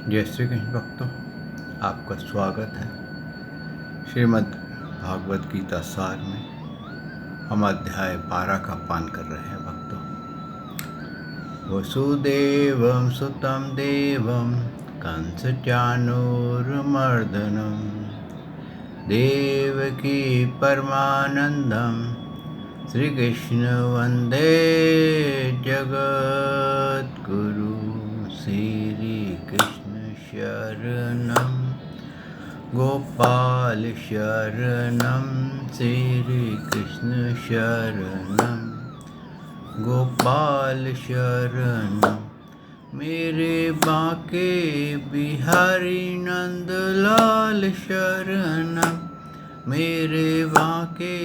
जय श्री कृष्ण भक्तों, आपका स्वागत है। श्रीमद् भागवत गीता सार में हम अध्याय 12 का पान कर रहे हैं भक्तों। वसुदेवं सुतं देवं कंसचाणूरमर्दनं देवकी परमानंदं श्रीकृष्ण वंदे जगद्गुरु। श्री कृष्ण शरणं गोपाल शरणं श्री कृष्ण शरणं गोपाल शरणं। मेरे बांके बिहारी नंदलाल शरणं मेरे बांके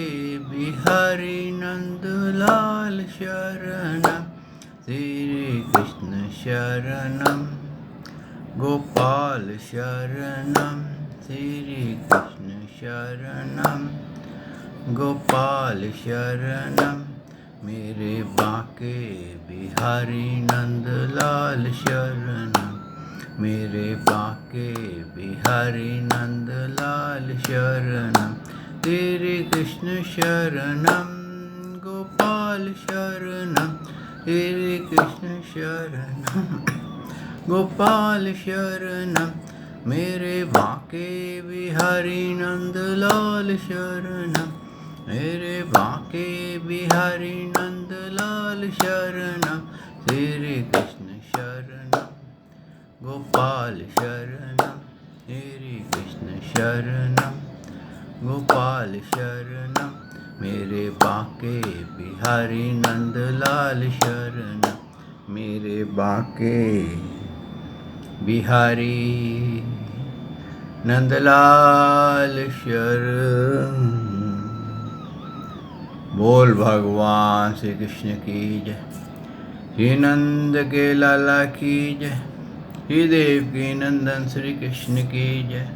बिहारी नंदलाल शरणं श्री कृष्ण शरणं गोपाल शरणं श्री कृष्ण शरणं गोपाल शरणं। मेरे बांके बिहारी नंदलाल शरणं मेरे बांके बिहारी नंदलाल शरणं श्री कृष्ण शरणं गोपाल शरणं श्री कृष्ण शरणं गोपाल शरणं। मेरे बांके बिहारी नंदलाल शरणं मेरे बांके बिहारी नंदलाल शरणं श्री कृष्ण शरणं गोपाल शरणं श्री कृष्ण शरणं गोपाल शरणं। मेरे बांके बिहारी नंदलाल शरणं मेरे बांके बिहारी नंदलाल शरणं। बोल भगवान श्री कृष्ण की जय। श्री नंद के लाला की जय। श्री देवकी नंदन श्री कृष्ण की जय।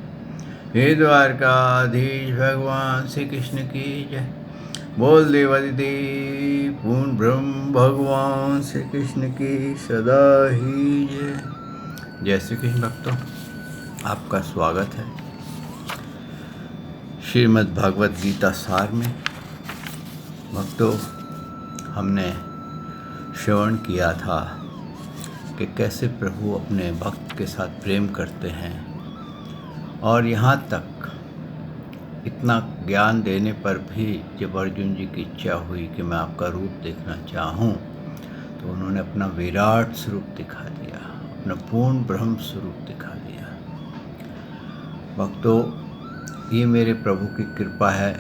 हे द्वारकाधीश भगवान श्री कृष्ण की जय। बोल देवादिदेव पूर्ण ब्रह्म भगवान श्री कृष्ण की सदा ही जय। जय श्री कृष्ण भक्तों, आपका स्वागत है श्रीमद् भागवत गीता सार में। भक्तों, हमने श्रवण किया था कि कैसे प्रभु अपने भक्त के साथ प्रेम करते हैं, और यहाँ तक इतना ज्ञान देने पर भी जब अर्जुन जी की इच्छा हुई कि मैं आपका रूप देखना चाहूँ, तो उन्होंने अपना विराट स्वरूप दिखा दिया, अपना पूर्ण ब्रह्म स्वरूप दिखा दिया। भक्तों, ये मेरे प्रभु की कृपा है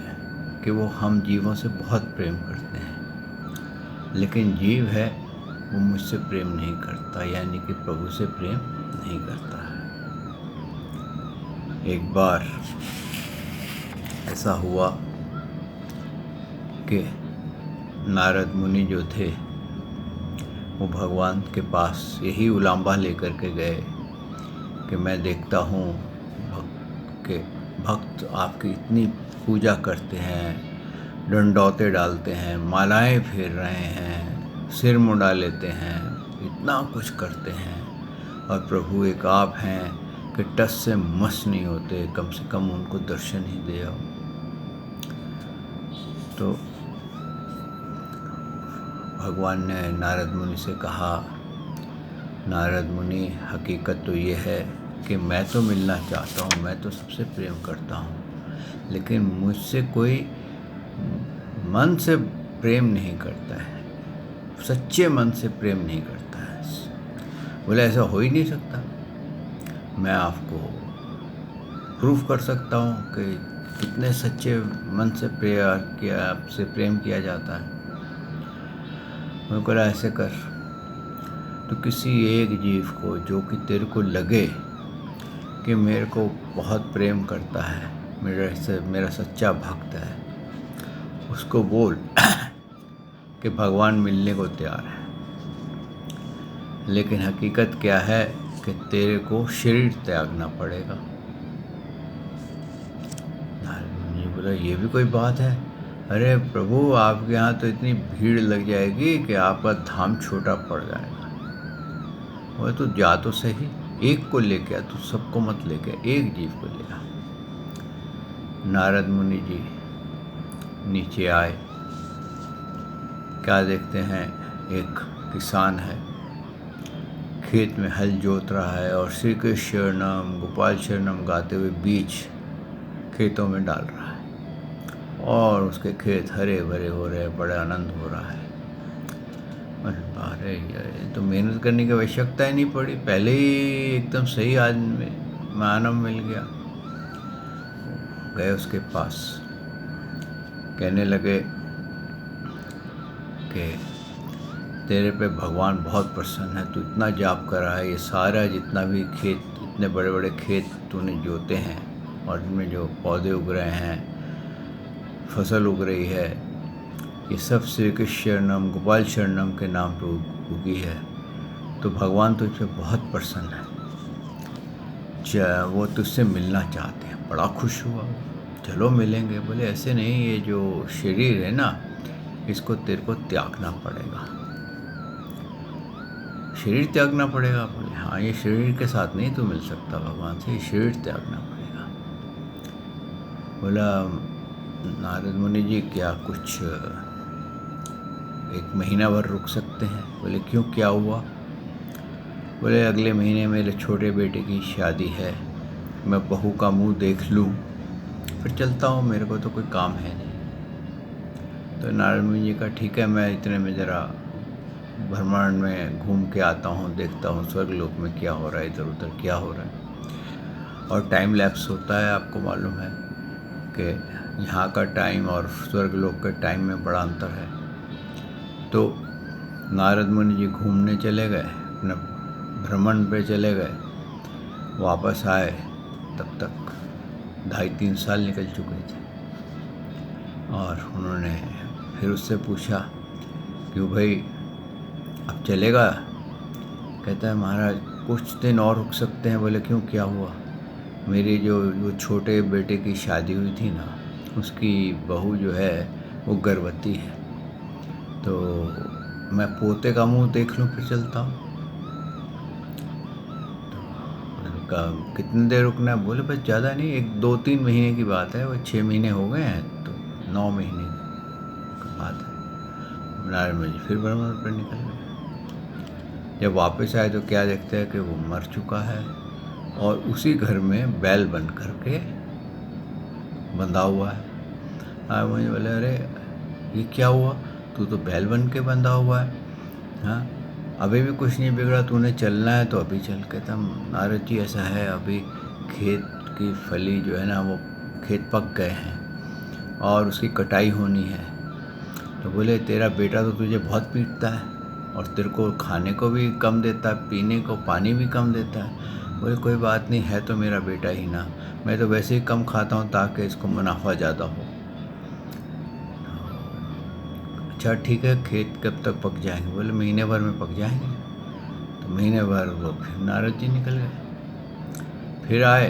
कि वो हम जीवों से बहुत प्रेम करते हैं, लेकिन जीव है वो मुझसे प्रेम नहीं करता, यानी कि प्रभु से प्रेम नहीं करता है। एक बार ऐसा हुआ कि नारद मुनि जो थे वो भगवान के पास यही उलांबा लेकर के गए कि मैं देखता हूँ भक्त आपकी इतनी पूजा करते हैं, डंडौते डालते हैं, मालाएं फेर रहे हैं, सिर मुंडा लेते हैं, इतना कुछ करते हैं, और प्रभु एक आप हैं कि टस से मस नहीं होते, कम से कम उनको दर्शन ही दे आओ। तो भगवान ने नारद मुनि से कहा, नारद मुनि, हकीकत तो ये है कि मैं तो मिलना चाहता हूँ, मैं तो सबसे प्रेम करता हूँ, लेकिन मुझसे कोई मन से प्रेम नहीं करता है, सच्चे मन से प्रेम नहीं करता है। बोले ऐसा हो ही नहीं सकता। मैं आपको प्रूफ कर सकता हूँ कि कितने सच्चे मन से आपसे प्रेम किया जाता है। मैं बोला ऐसे कर, तो किसी एक जीव को जो कि तेरे को लगे कि मेरे को बहुत प्रेम करता है, मेरा सच्चा भक्त है, उसको बोल कि भगवान मिलने को तैयार है, लेकिन हकीकत क्या है कि तेरे को शरीर त्यागना पड़ेगा। नारद बोला ये भी कोई बात है? अरे प्रभु, आपके यहाँ तो इतनी भीड़ लग जाएगी कि आपका धाम छोटा पड़ जाएगा। वो तो जा तो सही, एक को लेके आ, तू सबको मत लेके, एक जीव को ले आ। नारद मुनि जी नीचे आए, क्या देखते हैं, एक किसान है, खेत में हल जोत रहा है और श्री कृष्ण शरणम गोपाल शरणम गाते हुए बीज खेतों में डाल रहा है और उसके खेत हरे भरे हो रहे हैं, बड़ा आनंद हो रहा है। अरे यार, तो मेहनत करने की आवश्यकता ही नहीं पड़ी, पहले ही एकदम सही आदमी मानव मिल गया। गए उसके पास, कहने लगे कि तेरे पे भगवान बहुत प्रसन्न है, तू इतना जाप कर रहा है, ये सारा जितना भी खेत, इतने बड़े बड़े खेत तूने जोते हैं और इनमें जो पौधे उग रहे हैं, फसल उग रही है, ये सब श्री कृष्ण शरणम गोपाल शरणम के नाम पे उगी है, तो भगवान तुझ पे बहुत प्रसन्न है, वो तुझसे मिलना चाहते हैं। बड़ा खुश हुआ, चलो मिलेंगे। बोले ऐसे नहीं, ये जो शरीर है ना, इसको तेरे को त्यागना पड़ेगा। शरीर त्यागना पड़ेगा? बोले हाँ, ये शरीर के साथ नहीं तू मिल सकता भगवान से, ये शरीर त्यागना पड़ेगा। बोला नारद मुनि जी, क्या कुछ 1 महीना भर रुक सकते हैं? बोले क्यों, क्या हुआ? बोले अगले महीने मेरे छोटे बेटे की शादी है, मैं बहू का मुंह देख लूँ फिर चलता हूँ, मेरे को तो कोई काम है नहीं। तो नारद मुनि जी का ठीक है, मैं इतने में ज़रा ब्रह्मांड में घूम के आता हूँ, देखता हूँ स्वर्गलोक में क्या हो रहा है, इधर उधर क्या हो रहा है। और टाइम लैप्स होता है, आपको मालूम है कि यहाँ का टाइम और स्वर्गलोक के टाइम में बड़ा अंतर है। तो नारद मुनि जी घूमने चले गए, अपने भ्रमण पे चले गए, वापस आए तब तक 2.5-3 साल निकल चुके थे। और उन्होंने फिर उससे पूछा, क्यों भाई अब चलेगा? कहता है महाराज कुछ दिन और रुक सकते हैं। बोले क्यों, क्या हुआ? मेरी जो छोटे बेटे की शादी हुई थी ना, उसकी बहू जो है वो गर्भवती है, तो मैं पोते का मुंह देख लूँ फिर चलता हूँ। तो कितनी देर रुकना है? बोले बस ज़्यादा नहीं, 1-2-3 महीने की बात है, वो 6 महीने हो गए हैं, तो 9 महीने की बात है। नारद मुनि फिर भ्रमण पर निकल गए। जब वापस आए तो क्या देखते हैं कि वो मर चुका है और उसी घर में बैल बन करके बंधा हुआ है। मुझे बोले अरे ये क्या हुआ, तू तो बैल बन के बंधा हुआ है, हाँ अभी भी कुछ नहीं बिगड़ा, तूने चलना है तो अभी चल। कहता नारद जी ऐसा है, अभी खेत की फली जो है ना, वो खेत पक गए हैं और उसकी कटाई होनी है। तो बोले तेरा बेटा तो तुझे बहुत पीटता है और तेरे को खाने को भी कम देता है, पीने को पानी भी कम देता है। बोले कोई बात नहीं, है तो मेरा बेटा ही ना, मैं तो वैसे ही कम खाता हूँ ताकि इसको मुनाफा ज़्यादा हो। अच्छा ठीक है, खेत कब तक पक जाएंगे? बोले महीने भर में पक जाएंगे। तो महीने भर वो फिर नारद जी निकल गए। फिर आए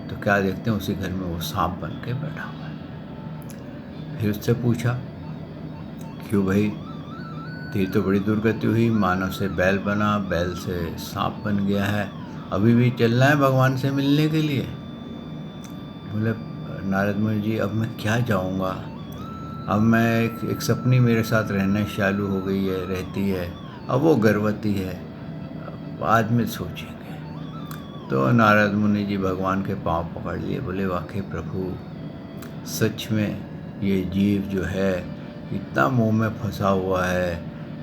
तो क्या देखते हैं, उसी घर में वो सांप बन के बैठा हुआ है। फिर उससे पूछा, क्यों भाई, तेरी तो बड़ी दुर्गति हुई, मानव से बैल बना, बैल से सांप बन गया है, अभी भी चलना है भगवान से मिलने के लिए? बोले नारद मुनि जी अब मैं क्या जाऊँगा, अब मैं एक सपनी मेरे साथ रहना चालू हो गई है, रहती है, अब वो गर्भवती है, बाद में सोचेंगे। तो नारद मुनि जी भगवान के पांव पकड़ लिए, बोले वाकई प्रभु, सच में ये जीव जो है इतना मोह में फंसा हुआ है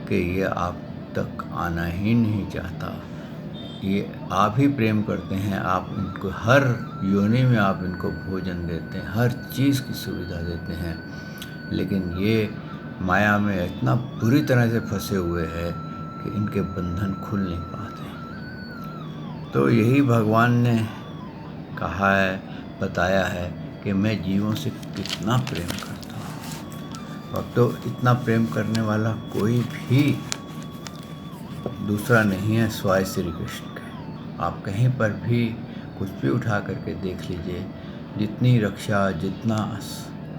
कि ये आप तक आना ही नहीं चाहता। ये आप ही प्रेम करते हैं, आप इनको हर योनि में आप इनको भोजन देते हैं, हर चीज़ की सुविधा देते हैं, लेकिन ये माया में इतना बुरी तरह से फंसे हुए हैं कि इनके बंधन खुल नहीं पाते। तो यही भगवान ने कहा है, बताया है कि मैं जीवों से कितना प्रेम करता हूँ। अब तो इतना प्रेम करने वाला कोई भी दूसरा नहीं है सिवाय श्री कृष्ण के। आप कहीं पर भी कुछ भी उठा करके देख लीजिए, जितनी रक्षा, जितना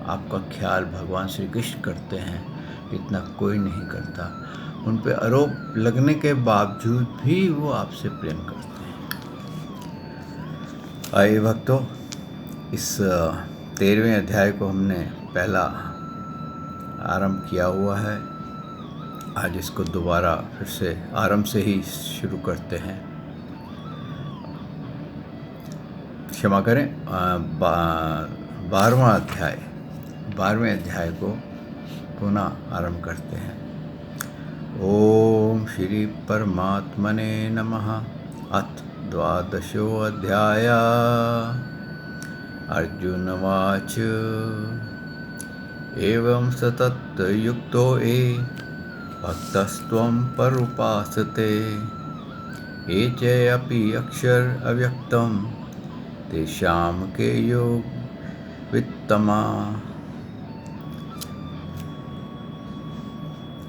आपका ख्याल भगवान श्री कृष्ण करते हैं, इतना कोई नहीं करता। उन पे आरोप लगने के बावजूद भी वो आपसे प्रेम करते हैं। आइए भक्तों, इस 13वें अध्याय को हमने पहला आरंभ किया हुआ है। आज इसको दोबारा फिर से आरंभ से ही शुरू करते हैं। क्षमा करें, 12वें अध्याय को पुनः आरंभ करते हैं। ओम श्री परमात्मने नमः। अथ 12 अर्जुनवाच एवं सततयुक्तो ये भक्तस्त्वं परुपासते ये चेऽपि अक्षर अव्यक्तं तेषां के योग वित्तमा।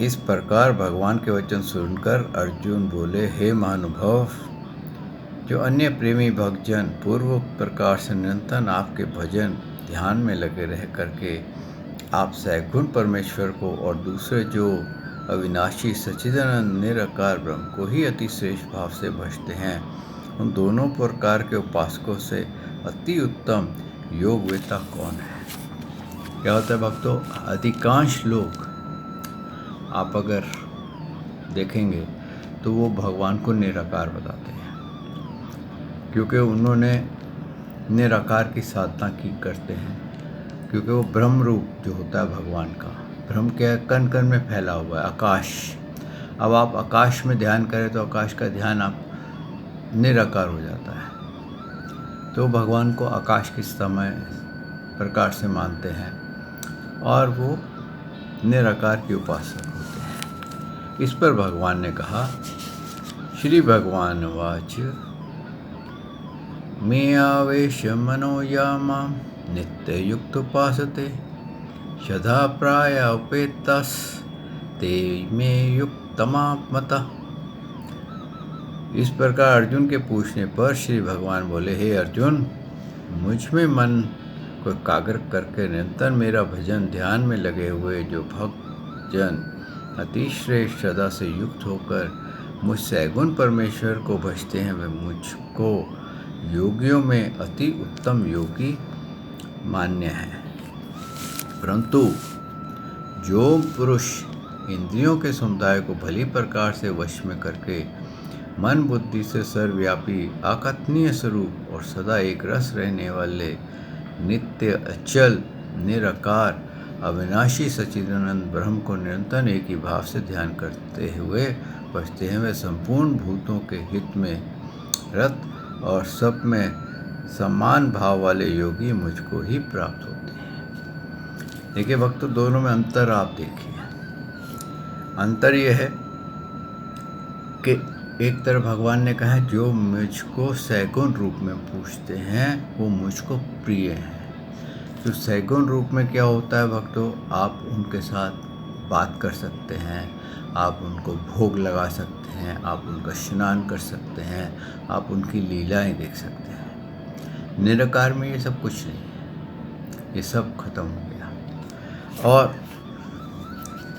इस प्रकार भगवान के वचन सुनकर अर्जुन बोले, हे महानुभाव, जो अन्य प्रेमी भक्तजन पूर्व प्रकार से निरंतर आपके भजन ध्यान में लगे रह करके आप सैगुण परमेश्वर को और दूसरे जो अविनाशी सच्चिदानंद निराकार ब्रह्म को ही अति श्रेष्ठ भाव से भजते हैं, उन दोनों प्रकार के उपासकों से अति उत्तम योगवेता कौन है? क्या होता है भक्तों, अधिकांश लोग आप अगर देखेंगे तो वो भगवान को निराकार बताते हैं, क्योंकि उन्होंने निराकार की साधना की करते हैं, क्योंकि वो ब्रह्म रूप जो होता है भगवान का, ब्रह्म क्या कण कण में फैला हुआ है, आकाश। अब आप आकाश में ध्यान करें तो आकाश का ध्यान आप निराकार हो जाता है। तो भगवान को आकाश के समय प्रकार से मानते हैं और वो निराकार के उपासक होते हैं। इस पर भगवान ने कहा, श्री भगवान वाच मे आवेश मनो यामां नित्य युक्त उपासते सदा प्राय उपेतस ते मे युक्तमा मता। इस प्रकार अर्जुन के पूछने पर श्री भगवान बोले, हे अर्जुन, मुझ में मन को एकाग्र करके निरंतर मेरा भजन ध्यान में लगे हुए जो भक्त जन अतिश्रेष्ठ श्रद्धा से युक्त होकर मुझ सैगुण परमेश्वर को भजते हैं, वे मुझको योगियों में अति उत्तम योगी मान्य है। परंतु जो पुरुष इंद्रियों के समुदाय को भली प्रकार से वश में करके मन बुद्धि से सर्वव्यापी अकथनीय स्वरूप और सदा एक रस रहने वाले नित्य अचल निराकार अविनाशी सच्चिदानंद ब्रह्म को निरंतर एक ही भाव से ध्यान करते हुए भजते हैं, वे संपूर्ण भूतों के हित में रत और सब में समान भाव वाले योगी मुझको ही प्राप्त होते हैं। देखिए भक्तों, दोनों में अंतर आप देखिए। अंतर यह है कि एक तरफ भगवान ने कहा, जो मुझको सैगुण रूप में पूछते हैं वो मुझको प्रिय हैं। तो सैगुण रूप में क्या होता है भक्तों, आप उनके साथ बात कर सकते हैं, आप उनको भोग लगा सकते हैं, आप उनका स्नान कर सकते हैं, आप उनकी लीलाएं देख सकते हैं। निराकार में ये सब कुछ नहीं है, ये सब खत्म हो गया। और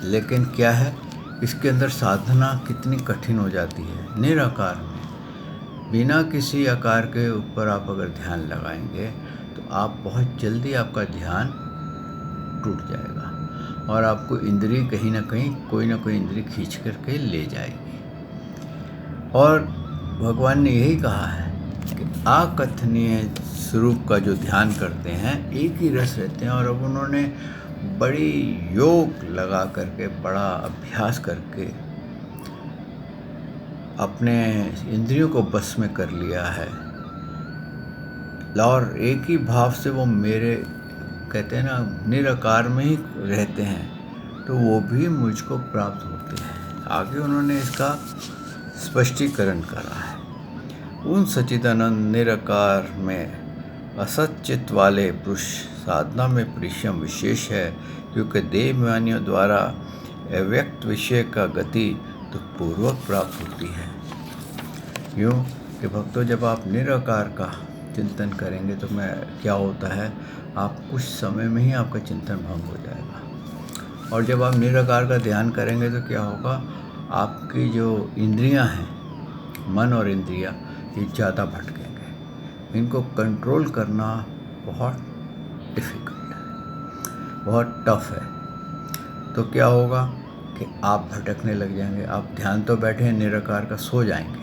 लेकिन क्या है, इसके अंदर साधना कितनी कठिन हो जाती है। निराकार में बिना किसी आकार के ऊपर आप अगर ध्यान लगाएंगे तो आप बहुत जल्दी आपका ध्यान टूट जाएगा और आपको इंद्रिय कहीं ना कहीं कोई ना कोई इंद्रिय खींच करके ले जाएगी। और भगवान ने यही कहा है कि अकथनीय स्वरूप का जो ध्यान करते हैं एक ही रस रहते हैं। और अब उन्होंने बड़ी योग लगा करके, बड़ा अभ्यास करके अपने इंद्रियों को बस में कर लिया है और एक ही भाव से वो मेरे कहते हैं ना निराकार में ही रहते हैं, तो वो भी मुझको प्राप्त होते हैं। आगे उन्होंने इसका स्पष्टीकरण करा है। उन सच्चिदानंद निराकार में असच्चित वाले पुरुष साधना में परिश्रम विशेष है, क्योंकि देहमानियों द्वारा अव्यक्त विषय का गति दुखपूर्वक प्राप्त होती है। यूँ कि भक्तों, जब आप निराकार का चिंतन करेंगे तो क्या होता है, आप कुछ समय में ही आपका चिंतन भंग हो जाएगा। और जब आप निराकार का ध्यान करेंगे तो क्या होगा, आपकी जो इंद्रियां हैं, मन और इंद्रियां, ये ज़्यादा भटकेंगे। इनको कंट्रोल करना बहुत डिफ़िकल्ट है, बहुत टफ है। तो क्या होगा कि आप भटकने लग जाएंगे। आप ध्यान तो बैठे हैं निराकार का, सो जाएंगे।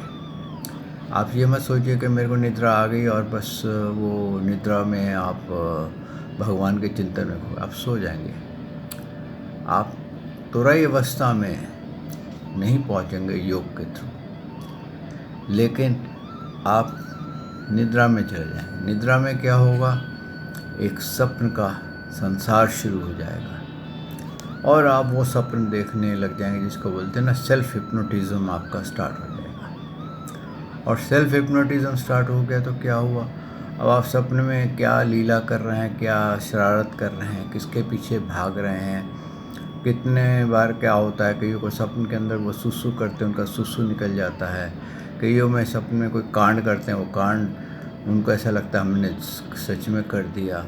आप ये मत सोचिए कि मेरे को निद्रा आ गई और बस वो निद्रा में आप भगवान के चिंतन में खो, आप सो जाएंगे। आप तुरई अवस्था में नहीं पहुंचेंगे योग के थ्रू, लेकिन आप निद्रा में चले जाएंगे। निद्रा में क्या होगा, एक स्वप्न का संसार शुरू हो जाएगा और आप वो स्वप्न देखने लग जाएंगे जिसको बोलते हैं ना, सेल्फ हिप्नोटिज्म आपका स्टार्ट हो जाएगा। और सेल्फ हिप्नोटिज्म स्टार्ट हो गया तो क्या हुआ, अब आप सपने में क्या लीला कर रहे हैं, क्या शरारत कर रहे हैं, किसके पीछे भाग रहे हैं, कितने बार क्या होता है। कईयों को सपने के अंदर वो सुसु करते हैं, उनका सुसु निकल जाता है। कईयों में सपने में कोई कांड करते हैं, वो कांड उनको ऐसा लगता है हमने सच में कर दिया।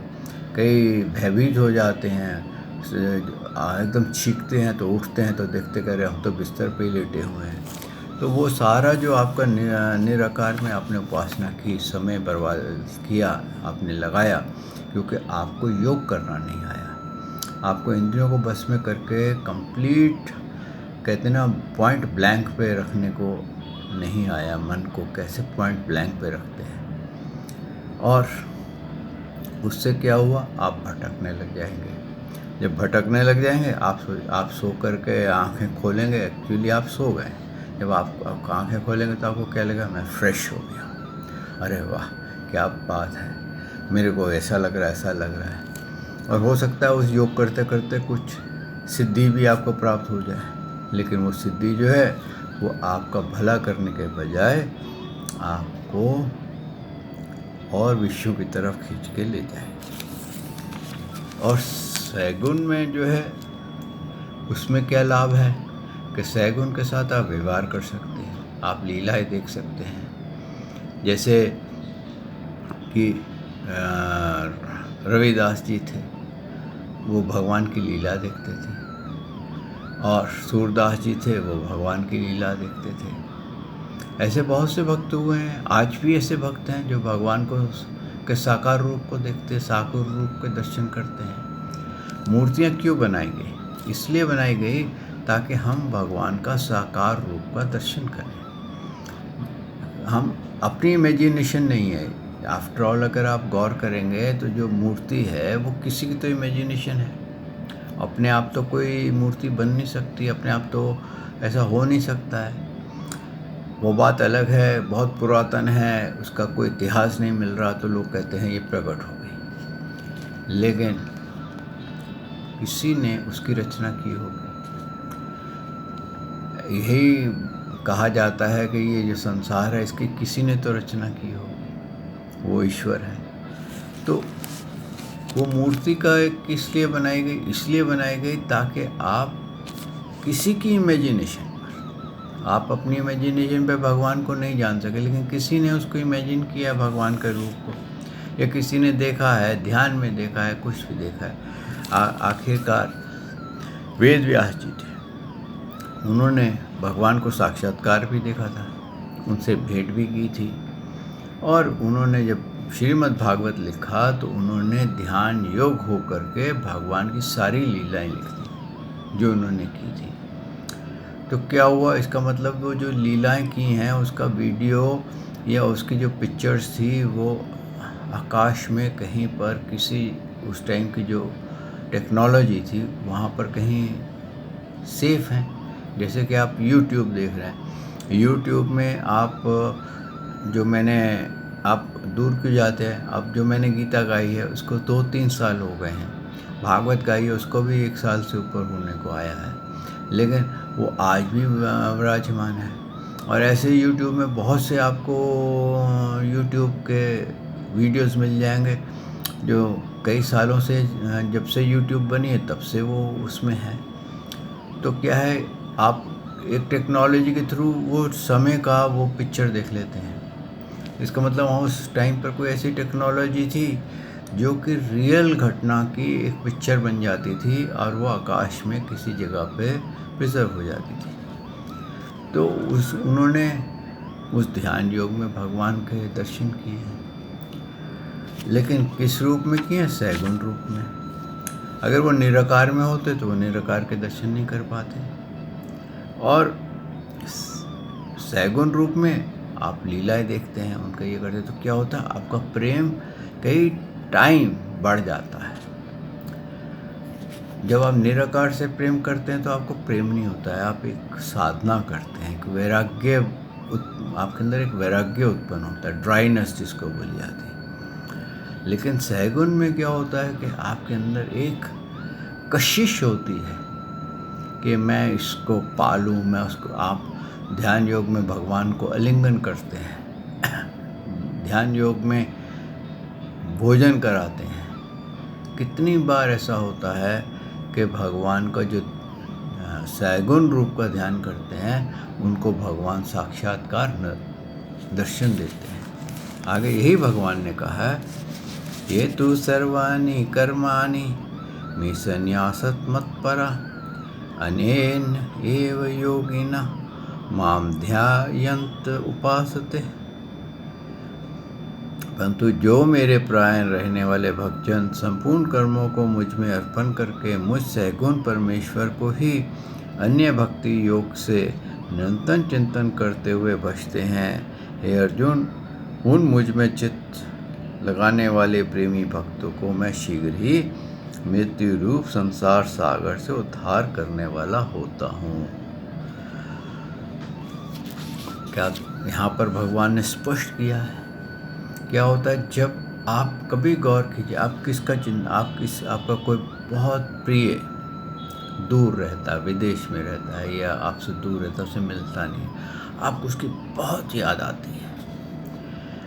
कई भयभीत हो जाते हैं, एकदम चीखते हैं, तो उठते हैं तो देखते कर रहे हम तो बिस्तर पे ही लेटे हुए हैं। तो वो सारा जो आपका निराकार में आपने उपासना की, समय बर्बाद किया, आपने लगाया, क्योंकि आपको योग करना नहीं आया। आपको इंद्रियों को बस में करके कंप्लीट, कहते ना, पॉइंट ब्लैंक पे रखने को नहीं आया। मन को कैसे पॉइंट ब्लैंक पे रखते हैं, और उससे क्या हुआ, आप भटकने लग जाएंगे। जब भटकने लग जाएंगे, आप सो करके आंखें खोलेंगे, एक्चुअली आप सो गए। जब आप आंखें खोलेंगे तो आपको क्या लगेगा, मैं फ्रेश हो गया, अरे वाह क्या बात है, मेरे को ऐसा लग रहा है, ऐसा लग रहा है। और हो सकता है उस योग करते करते कुछ सिद्धि भी आपको प्राप्त हो जाए, लेकिन वो सिद्धि जो है वो आपका भला करने के बजाय आपको और विषयों की तरफ खींच के ले जाए। और सैगुन में जो है उसमें क्या लाभ है कि सैगुन के साथ आप व्यवहार कर सकते हैं, आप लीलाएं देख सकते हैं। जैसे कि रविदास जी थे, वो भगवान की लीला देखते थे, और सूरदास जी थे, वो भगवान की लीला देखते थे। ऐसे बहुत से भक्त हुए हैं, आज भी ऐसे भक्त हैं जो भगवान को के साकार रूप को देखते, साकार रूप के दर्शन करते हैं। मूर्तियाँ क्यों बनाई गई, इसलिए बनाई गई ताकि हम भगवान का साकार रूप का दर्शन करें। हम अपनी इमेजिनेशन नहीं है, आफ्टर ऑल अगर आप गौर करेंगे तो जो मूर्ति है वो किसी की तो इमेजिनेशन है। अपने आप तो कोई मूर्ति बन नहीं सकती, अपने आप तो ऐसा हो नहीं सकता है। वो बात अलग है, बहुत पुरातन है, उसका कोई इतिहास नहीं मिल रहा तो लोग कहते हैं ये प्रकट हो गई, लेकिन किसी ने उसकी रचना की होगी। यही कहा जाता है कि ये जो संसार है इसकी किसी ने तो रचना की होगी, वो ईश्वर है। तो वो मूर्ति का किस लिए बनाई गई, इसलिए बनाई गई ताकि आप किसी की इमेजिनेशन पर, आप अपनी इमेजिनेशन पे भगवान को नहीं जान सके, लेकिन किसी ने उसको इमेजिन किया भगवान के रूप को, या किसी ने देखा है, ध्यान में देखा है, कुछ भी देखा है। आखिरकार वेद व्यास जी थे, उन्होंने भगवान को साक्षात्कार भी देखा था, उनसे भेंट भी की थी, और उन्होंने जब श्रीमद् भागवत लिखा तो उन्होंने ध्यान योग हो करके भगवान की सारी लीलाएं लिख दी जो उन्होंने की थी। तो क्या हुआ, इसका मतलब वो जो लीलाएं की हैं उसका वीडियो या उसकी जो पिक्चर्स थी वो आकाश में कहीं पर, किसी उस टाइम की जो टेक्नोलॉजी थी वहाँ पर कहीं सेफ हैं। जैसे कि आप YouTube देख रहे हैं, YouTube में आप आप दूर क्यों जाते हैं, अब जो मैंने गीता गाई है उसको 2-3 साल हो गए हैं, भागवत गाई है उसको भी 1 साल से ऊपर होने को आया है, लेकिन वो आज भी विराजमान है। और ऐसे YouTube में बहुत से आपको YouTube के वीडियोस मिल जाएंगे जो कई सालों से, जब से YouTube बनी है तब से वो उसमें है। तो क्या है, आप एक टेक्नोलॉजी के थ्रू वो समय का वो पिक्चर देख लेते हैं। इसका मतलब वहाँ उस टाइम पर कोई ऐसी टेक्नोलॉजी थी जो कि रियल घटना की एक पिक्चर बन जाती थी और वो आकाश में किसी जगह पे प्रिजर्व हो जाती थी। तो उन्होंने उस ध्यान योग में भगवान के दर्शन किए हैं। लेकिन किस रूप में किए? सैगुण रूप में। अगर वो निराकार में होते तो वो निराकार के दर्शन नहीं कर पाते, और सैगुण रूप में आप लीलाएं देखते हैं, उनका ये करते, तो क्या होता है? आपका प्रेम कई टाइम बढ़ जाता है। जब आप निराकार से प्रेम करते हैं तो आपको प्रेम नहीं होता है, आप एक साधना करते हैं, एक वैराग्य, आपके अंदर एक वैराग्य उत्पन्न होता है, ड्राइनेस जिसको बोली जाती है। लेकिन सैगुण में क्या होता है कि आपके अंदर एक कशिश होती है कि मैं इसको पालूं, मैं उसको। आप ध्यान योग में भगवान को आलिंगन करते हैं, ध्यान योग में भोजन कराते हैं। कितनी बार ऐसा होता है कि भगवान का जो सैगुण रूप का ध्यान करते हैं, उनको भगवान साक्षात्कार दर्शन देते हैं। आगे यही भगवान ने कहा है, ये तु सर्वाणि कर्माणि मयि संन्यासत मत्परा अनेन एव योगिनः माम ध्यायन्त उपासते। परंतु जो मेरे परायण रहने वाले भक्तजन संपूर्ण कर्मों को मुझ में अर्पण करके मुझ सैगुण परमेश्वर को ही अन्य भक्ति योग से निरंतर चिंतन करते हुए भजते हैं, हे अर्जुन, उन मुझ में चित्त लगाने वाले प्रेमी भक्तों को मैं शीघ्र ही मृत्यु रूप संसार सागर से उद्धार करने वाला होता हूँ। क्या यहाँ पर भगवान ने स्पष्ट किया है? क्या होता है जब आप कभी गौर कीजिए, आप किसका आपका कोई बहुत प्रिय दूर रहता है, विदेश में रहता है या आपसे दूर रहता है, उससे मिलता नहीं, आपको उसकी बहुत याद आती है।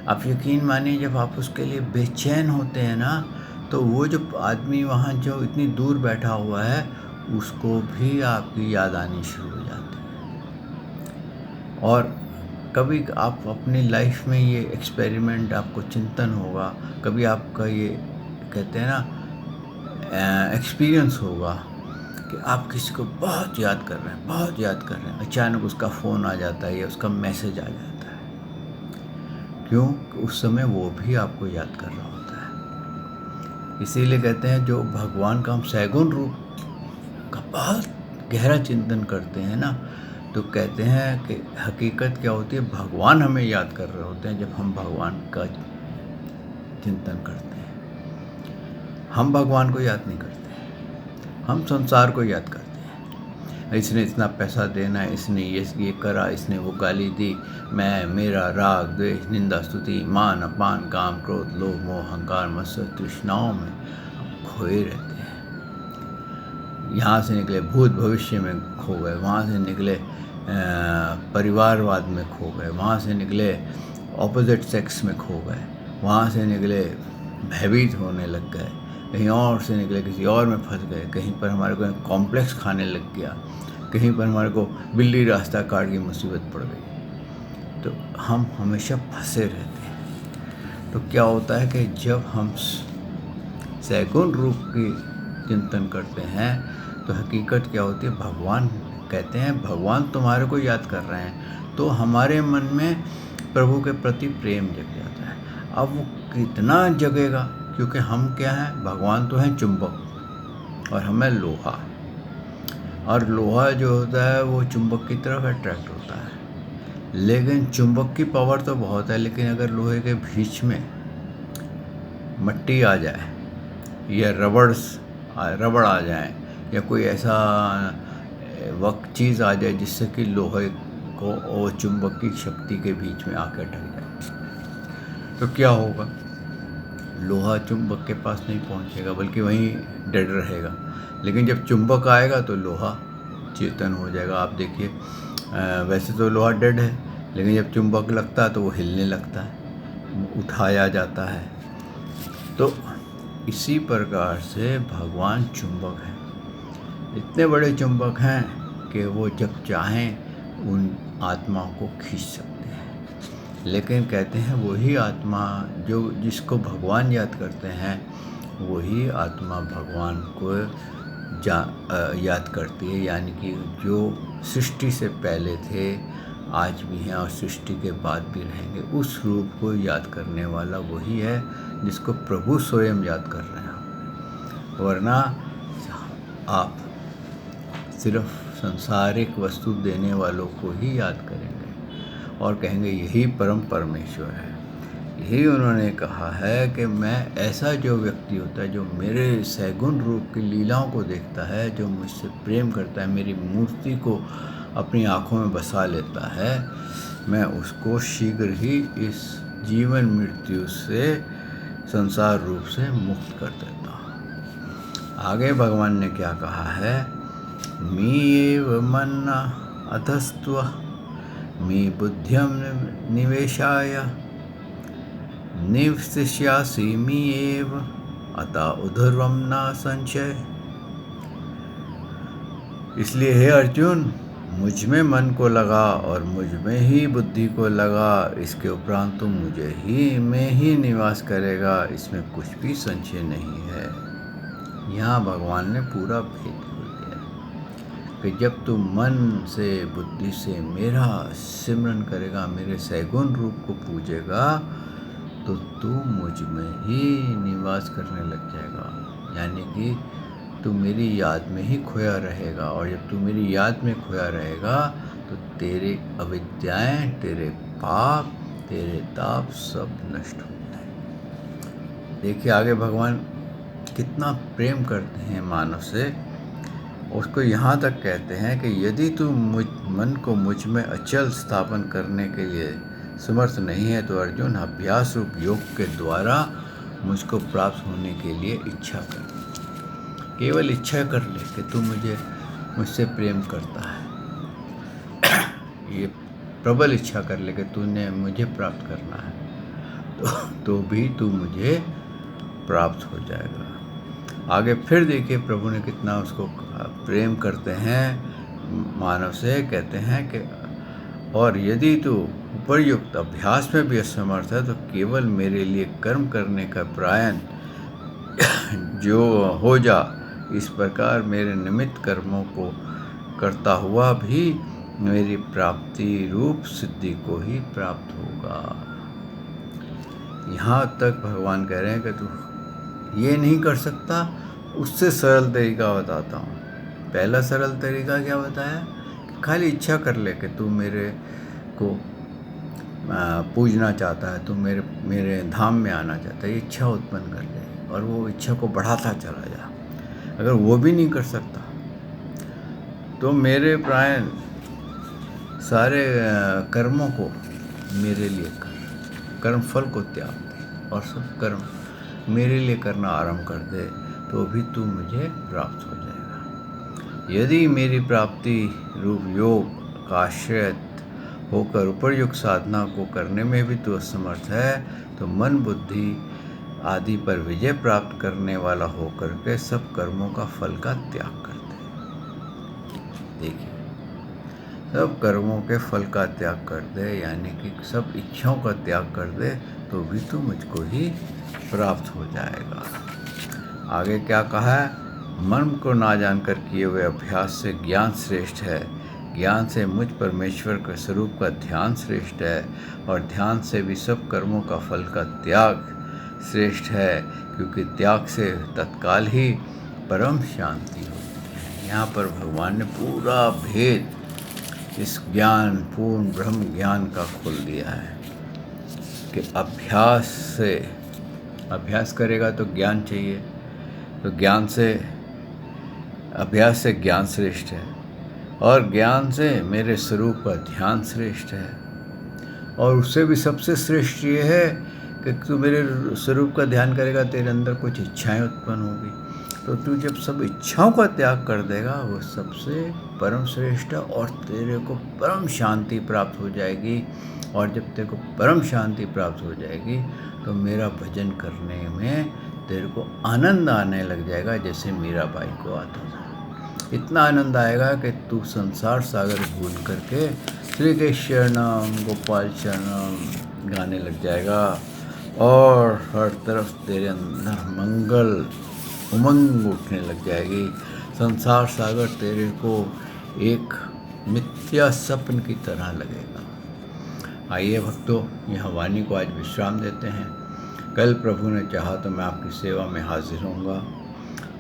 आप यकीन मानिए, जब आप उसके लिए बेचैन होते हैं ना, तो वो जो आदमी वहाँ जो इतनी दूर बैठा हुआ है, उसको भी आपकी याद आनी शुरू हो जाती है। और कभी आप अपनी लाइफ में ये एक्सपेरिमेंट, आपको चिंतन होगा, कभी आपका ये कहते हैं ना एक्सपीरियंस होगा कि आप किसी को बहुत याद कर रहे हैं, बहुत याद कर रहे हैं, अचानक उसका फ़ोन आ जाता है या उसका मैसेज आ जाता है। क्यों? उस समय वो भी आपको याद कर रहा होता है। इसीलिए कहते हैं जो भगवान का हम सैगुण रूप का बहुत गहरा चिंतन करते हैं ना, तो कहते हैं कि हकीकत क्या होती है, भगवान हमें याद कर रहे होते हैं जब हम भगवान का चिंतन करते हैं। हम भगवान को याद नहीं करते हैं, हम संसार को याद करते हैं। इसने इतना पैसा देना है, इसने ये करा, इसने वो गाली दी, मैं, मेरा, राग द्वेष निंदा स्तुति मान अपान काम क्रोध लोभ मोह अहंकार मत्सर तृष्णाओं में खोए रहते हैं। यहाँ से निकले भूत भविष्य में खो गए, वहाँ से निकले परिवारवाद में खो गए, वहाँ से निकले ऑपोजिट सेक्स में खो गए, वहाँ से निकले भयभीत होने लग गए, कहीं और से निकले किसी और में फंस गए, कहीं पर हमारे को कॉम्प्लेक्स खाने लग गया, कहीं पर हमारे को बिल्ली रास्ता काट की मुसीबत पड़ गई। तो हम हमेशा फंसे रहते हैं। तो क्या होता है कि जब हम सैगुण रूप की चिंतन करते हैं तो हकीकत क्या होती है, भगवान कहते हैं, भगवान तुम्हारे को याद कर रहे हैं, तो हमारे मन में प्रभु के प्रति प्रेम जग जाता है। अब वो कितना जगेगा, क्योंकि हम क्या हैं, भगवान तो हैं चुंबक और हमें लोहा, और लोहा जो होता है वो चुंबक की तरफ अट्रैक्ट होता है। लेकिन चुंबक की पावर तो बहुत है, लेकिन अगर लोहे के बीच में मट्टी आ जाए या रबड़ आ जाए या कोई ऐसा वक्त चीज़ आ जाए जिससे कि लोहे को और चुंबक की शक्ति के बीच में आकर अटक जाए, तो क्या होगा? लोहा चुंबक के पास नहीं पहुंचेगा, बल्कि वहीं डेड रहेगा। लेकिन जब चुंबक आएगा तो लोहा चेतन हो जाएगा। आप देखिए, वैसे तो लोहा डेड है, लेकिन जब चुंबक लगता है तो वो हिलने लगता है, उठाया जाता है। तो इसी प्रकार से भगवान चुंबक हैं, इतने बड़े चुंबक हैं कि वो जब चाहें उन आत्माओं को खींच सकते हैं। लेकिन कहते हैं वही आत्मा जिसको भगवान याद करते हैं, वही आत्मा भगवान को याद करती है। यानी कि जो सृष्टि से पहले थे आज भी हैं और सृष्टि के बाद भी रहेंगे। उस रूप को याद करने वाला वही है जिसको प्रभु स्वयं याद कर रहे हैं, वरना आप सिर्फ सांसारिक वस्तु देने वालों को ही याद करेंगे और कहेंगे यही परम परमेश्वर है। यही उन्होंने कहा है कि मैं ऐसा जो व्यक्ति होता है जो मेरे सैगुण रूप की लीलाओं को देखता है, जो मुझसे प्रेम करता है, मेरी मूर्ति को अपनी आँखों में बसा लेता है, मैं उसको शीघ्र ही इस जीवन मृत्यु से संसार रूप से मुक्त कर देता हूँ। आगे भगवान ने क्या कहा है, मी एव मन्ना अधस्त्व मी बुद्धियम निवेशाय निवसिष्यासि मी एव अतः उधर्वम न संशय। इसलिए हे अर्जुन, मुझ में मन को लगा और मुझ में ही बुद्धि को लगा, इसके उपरांत तुम मुझे ही में ही निवास करेगा, इसमें कुछ भी संशय नहीं है। यहाँ भगवान ने पूरा भेद खोल दिया कि जब तुम मन से बुद्धि से मेरा सिमरन करेगा, मेरे सैगुण रूप को पूजेगा, तो तू मुझ में ही निवास करने लग जाएगा। यानी कि तू मेरी याद में ही खोया रहेगा, और जब तू मेरी याद में खोया रहेगा तो तेरे अविद्याएं, तेरे पाप, तेरे ताप सब नष्ट होते हैं। देखिए आगे भगवान कितना प्रेम करते हैं मानव से। उसको यहाँ तक कहते हैं कि यदि तू मन को मुझ में अचल स्थापन करने के लिए समर्थ नहीं है तो अर्जुन, अभ्यास रूप योग के द्वारा मुझको प्राप्त होने के लिए इच्छा कर। केवल इच्छा कर ले कि तू मुझसे प्रेम करता है, ये प्रबल इच्छा कर ले कि तूने मुझे प्राप्त करना है, तो भी तू मुझे प्राप्त हो जाएगा। आगे फिर देखिए प्रभु ने कितना उसको प्रेम करते हैं मानव से। कहते हैं कि और यदि तू उपरयुक्त अभ्यास में भी असमर्थ है तो केवल मेरे लिए कर्म करने का प्रयास जो हो जा, इस प्रकार मेरे निमित्त कर्मों को करता हुआ भी मेरी प्राप्ति रूप सिद्धि को ही प्राप्त होगा। यहाँ तक भगवान कह रहे हैं कि तू ये नहीं कर सकता, उससे सरल तरीका बताता हूँ। पहला सरल तरीका क्या बताया कि खाली इच्छा कर ले कि तू मेरे को पूजना चाहता है, तू मेरे धाम में आना चाहता है, ये इच्छा उत्पन्न कर ले और वो इच्छा को बढ़ाता चला जा। अगर वो भी नहीं कर सकता तो मेरे प्राय सारे कर्मों को मेरे लिए कर, कर्म फल को त्याग दे और सब कर्म मेरे लिए करना आरंभ कर दे, तो भी तू मुझे प्राप्त हो जाएगा। यदि मेरी प्राप्ति रूप योग का आश्रय होकर उपरयुक्त साधना को करने में भी तू असमर्थ है, तो मन बुद्धि आदि पर विजय प्राप्त करने वाला होकर के सब कर्मों का फल का त्याग कर दे। देखिए, सब कर्मों के फल का त्याग कर दे, यानी कि सब इच्छाओं का त्याग कर दे, तो भी तू मुझको ही प्राप्त हो जाएगा। आगे क्या कहा है, मन को ना जानकर किए हुए अभ्यास से ज्ञान श्रेष्ठ है, ज्ञान से मुझ परमेश्वर के स्वरूप का ध्यान श्रेष्ठ है, और ध्यान से भी सब कर्मों का फल का त्याग श्रेष्ठ है, क्योंकि त्याग से तत्काल ही परम शांति होती है। यहाँ पर भगवान ने पूरा भेद इस ज्ञान, पूर्ण ब्रह्म ज्ञान का खोल दिया है कि अभ्यास करेगा तो ज्ञान चाहिए, तो अभ्यास से ज्ञान श्रेष्ठ है, और ज्ञान से मेरे स्वरूप का ध्यान श्रेष्ठ है, और उससे भी सबसे श्रेष्ठ ये है कि तू मेरे स्वरूप का ध्यान करेगा, तेरे अंदर कुछ इच्छाएं उत्पन्न होगी, तो तू जब सब इच्छाओं का त्याग कर देगा, वो सबसे परम श्रेष्ठ है, और तेरे को परम शांति प्राप्त हो जाएगी। और जब तेरे को परम शांति प्राप्त हो जाएगी तो मेरा भजन करने में तेरे को आनंद आने लग जाएगा, जैसे मीराबाई को आता था। इतना आनंद आएगा कि तू संसार सागर भूल करके श्री कृष्ण नाम गोपाल चरणम गाने लग जाएगा, और हर तरफ तेरे अंदर मंगल उमंग उठने लग जाएगी। संसार सागर तेरे को एक मिथ्या स्वप्न की तरह लगेगा। आइए भक्तों, यह वाणी को आज विश्राम देते हैं। कल प्रभु ने चाहा तो मैं आपकी सेवा में हाजिर होऊंगा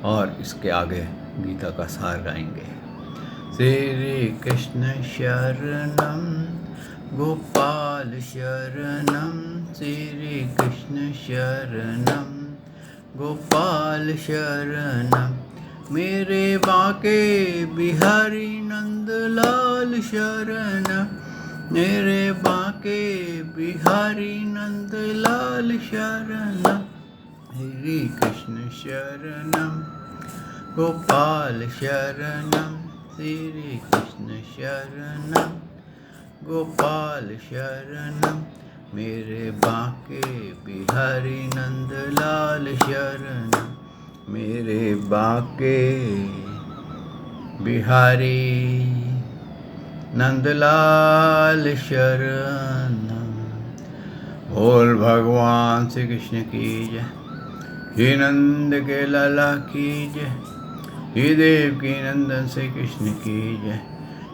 और इसके आगे गीता का सार गाएंगे। श्री कृष्ण शरणम गोपाल शरणम, श्री कृष्ण शरणम गोपाल शरणम, मेरे बाके बिहारी नंदलाल शरणम, मेरे बाके बिहारी नंदलाल शरणम, श्री कृष्ण शरणम गोपाल शरणम, श्री कृष्ण शरणम गोपाल शरणम, मेरे बाके बिहारी नंदलाल शरणम, मेरे बाके बिहारी नंदलाल शरणम। बोल भगवान श्री कृष्ण की जय, हे नंद के लाला की जय, हे देव की नंदन श्री कृष्ण की जय,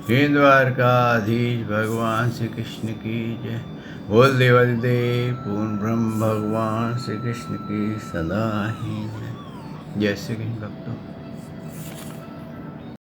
हे द्वारकाधीश भगवान श्री कृष्ण की जय। बोल देवादिदेव पूर्ण ब्रह्म भगवान श्री कृष्ण की सदा ही जय। जय श्री कृष्ण भक्तों।